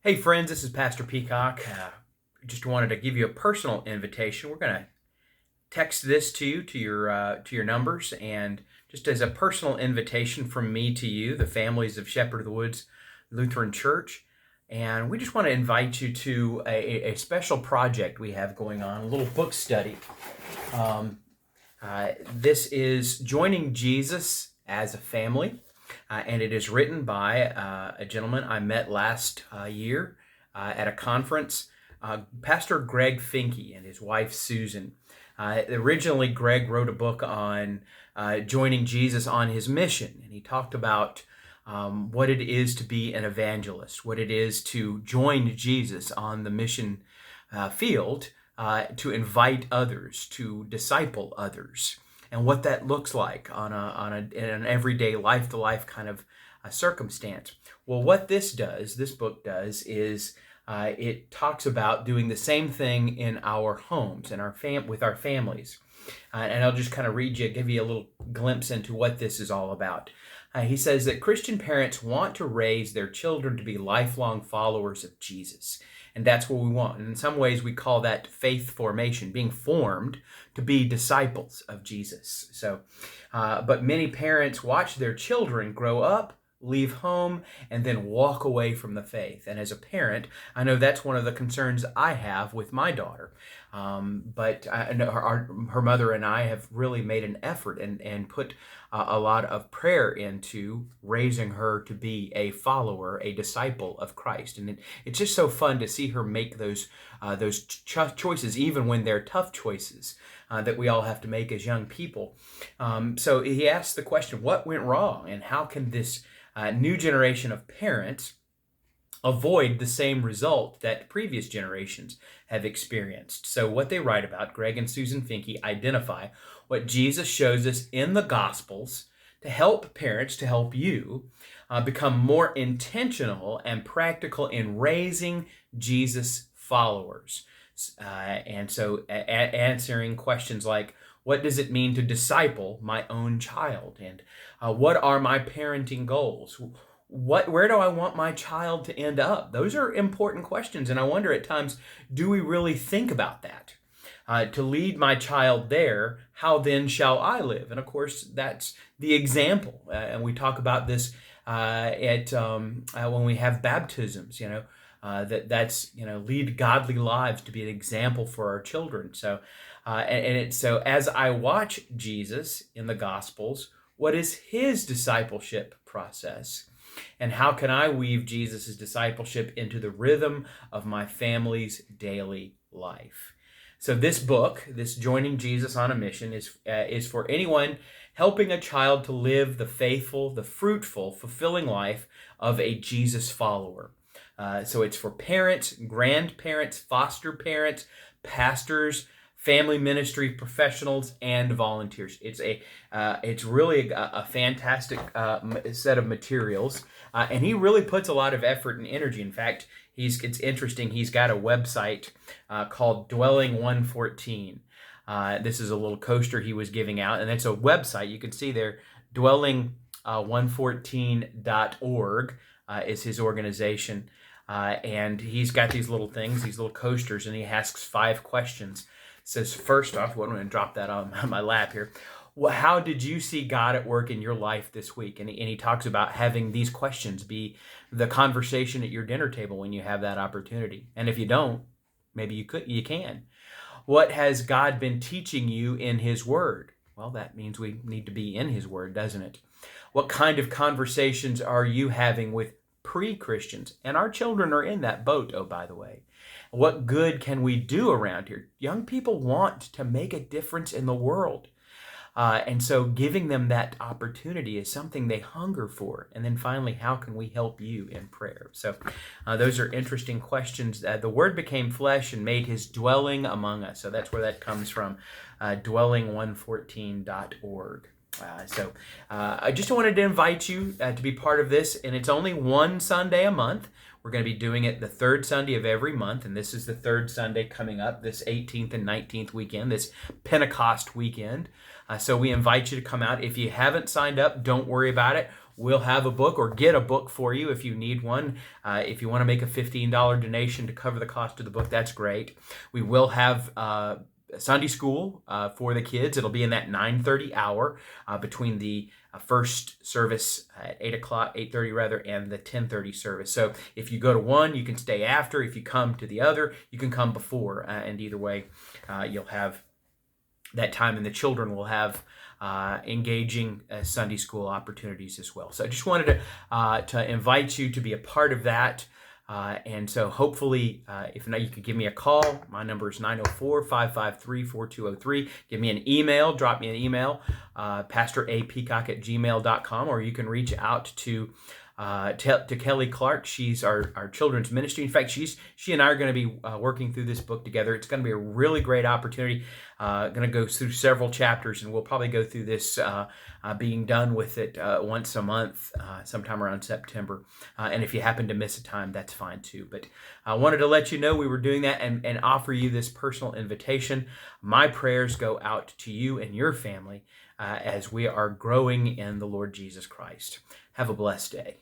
Hey friends, this is Pastor Peacock. Just wanted to give you a personal invitation. We're going to text this to you to your numbers, and just as a personal invitation from me to you, the families of Shepherd of the Woods Lutheran Church. And we just want to invite you to a special project we have going on, a little book study. This is Joining Jesus as a Family. And it is written by a gentleman I met last year at a conference, Pastor Greg Finke and his wife Susan. Originally, Greg wrote a book on joining Jesus on his mission, and he talked about what it is to be an evangelist, what it is to join Jesus on the mission field, to invite others, to disciple others, and what that looks like in an everyday life-to-life kind of circumstance. Well, what this book does, is it talks about doing the same thing in our homes and with our families. And I'll just kind of give you a little glimpse into what this is all about. He says that Christian parents want to raise their children to be lifelong followers of Jesus. And that's what we want. And in some ways, we call that faith formation, being formed to be disciples of Jesus. But many parents watch their children grow up, leave home, and then walk away from the faith. And as a parent, I know that's one of the concerns I have with my daughter. But I know her mother and I have really made an effort and put a lot of prayer into raising her to be a follower, a disciple of Christ. And it's just so fun to see her make those choices, even when they're tough choices that we all have to make as young people. So he asked the question, what went wrong, and how can this new generation of parents avoid the same result that previous generations have experienced? So what they write about, Greg and Susan Finke identify what Jesus shows us in the Gospels to help parents, to help you become more intentional and practical in raising Jesus followers. And so answering questions like, what does it mean to disciple my own child? And what are my parenting goals? Where do I want my child to end up? Those are important questions, and I wonder at times, do we really think about that? To lead my child there, how then shall I live? And of course, that's the example. And we talk about this when we have baptisms, that's lead godly lives, to be an example for our children. So so as I watch Jesus in the Gospels, what is his discipleship process? And how can I weave Jesus' discipleship into the rhythm of my family's daily life? So this book, this Joining Jesus on a Mission, is for anyone helping a child to live the faithful, the fruitful, fulfilling life of a Jesus follower. So it's for parents, grandparents, foster parents, pastors, family ministry professionals, and volunteers. It's really a fantastic set of materials, and he really puts a lot of effort and energy. In fact, it's interesting. He's got a website called Dwelling 114. This is a little coaster he was giving out, and it's a website. You can see there, dwelling114.org is his organization, and he's got these little things, these little coasters, and he asks 5 questions. Says, first off, I'm going to drop that on my lap here. Well, how did you see God at work in your life this week? And he talks about having these questions be the conversation at your dinner table when you have that opportunity. And if you don't, maybe you can. What has God been teaching you in his word? Well, that means we need to be in his word, doesn't it? What kind of conversations are you having with pre-Christians? And our children are in that boat, oh, by the way. What good can we do around here? Young people want to make a difference in the world. And so giving them that opportunity is something they hunger for. And then finally, how can we help you in prayer? So those are interesting questions. The Word became flesh and made his dwelling among us. So that's where that comes from, dwelling114.org. So I just wanted to invite you to be part of this, and it's only one Sunday a month. We're going to be doing it the third Sunday of every month, and this is the third Sunday coming up, this 18th and 19th weekend, this Pentecost weekend. So we invite you to come out. If you haven't signed up, don't worry about it. we'll have a book or get a book for you if you need one. If you want to make a $15 donation to cover the cost of the book, that's great. We will have Sunday school for the kids. It'll be in that 9:30 hour between the first service at 8:30 rather, and the 10:30 service. So if you go to one, you can stay after. If you come to the other, you can come before. And either way, you'll have that time, and the children will have engaging Sunday school opportunities as well. So I just wanted to invite you to be a part of that. And so hopefully, if not, you could give me a call. My number is 904-553-4203. Give me an email, drop me an email, pastorApeacock@gmail.com, or you can reach out to Kelly Clark. She's our children's ministry. In fact, she and I are going to be working through this book together. It's going to be a really great opportunity. Going to go through several chapters, and we'll probably go through this being done with it once a month, sometime around September. And if you happen to miss a time, that's fine too. But I wanted to let you know we were doing that and offer you this personal invitation. My prayers go out to you and your family as we are growing in the Lord Jesus Christ. Have a blessed day.